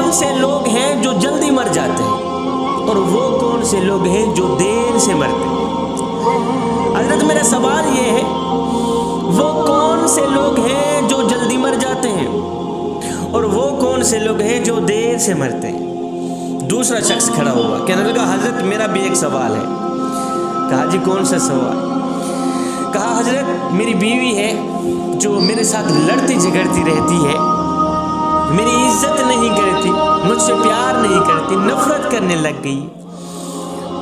کون سے لوگ ہیں جو جلدی مر جاتے ہیں اور وہ کون سے لوگ ہیں جو دیر سے مرتے ہیں؟ حضرت میرا سوال یہ ہے، وہ کون سے لوگ ہیں جو جلدی مر جاتے ہیں اور وہ کون سے لوگ ہیں جو دیر سے مرتے ہیں؟ دوسرا شخص کھڑا ہوا، کہنے لگا حضرت میرا بھی ایک سوال ہے۔ کہا جی کون سا سوال؟ کہا حضرت میری بیوی ہے جو میرے ساتھ لڑتی جھگڑتی رہتی ہے، میری عزت نہیں کرتی، مجھ سے پیار نہیں کرتی، نفرت کرنے لگ گئی۔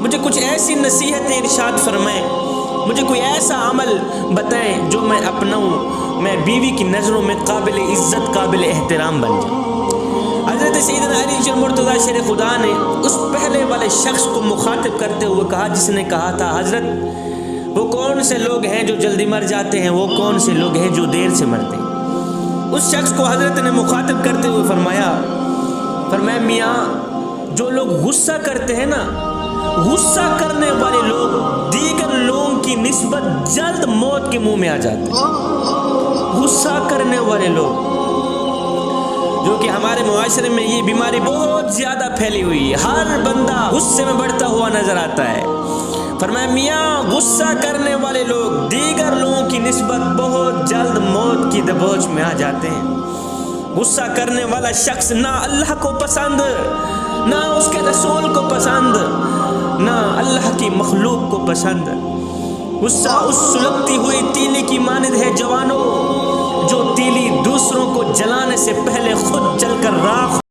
مجھے کچھ ایسی نصیحتیں ارشاد فرمائیں، مجھے کوئی ایسا عمل بتائیں جو میں اپناؤں، میں بیوی کی نظروں میں قابل عزت قابل احترام بن جاؤں۔ حضرت سیدنا علی جل مرتضیٰ شیر خدا نے اس پہلے والے شخص کو مخاطب کرتے ہوئے کہا جس نے کہا تھا حضرت وہ کون سے لوگ ہیں جو جلدی مر جاتے ہیں، وہ کون سے لوگ ہیں جو دیر سے مرتے ہیں؟ اس شخص کو حضرت نے مخاطب کرتے ہوئے فرمایا میاں جو لوگ غصہ کرتے ہیں نا، غصہ کرنے والے لوگ دیگر لوگوں کی نسبت جلد موت کے منہ میں آ جاتے ہیں۔ غصہ کرنے والے لوگ، جو کہ ہمارے معاشرے میں یہ بیماری بہت زیادہ پھیلی ہوئی ہے، ہر بندہ غصے میں بڑھتا ہوا نظر آتا ہے۔ فرمایا میاں غصہ کرنے والے لوگ دیگر لوگوں کی نسبت بہت جلد موت کی دبوچ میں آ جاتے ہیں۔ غصہ کرنے والا شخص نہ اللہ کو پسند، نہ اس کے رسول کو پسند، نہ اللہ کی مخلوق کو پسند۔ غصہ اس سلگتی ہوئی تیلی کی مانند ہے جوانوں، جو تیلی دوسروں کو جلانے سے پہلے خود جل کر راکھ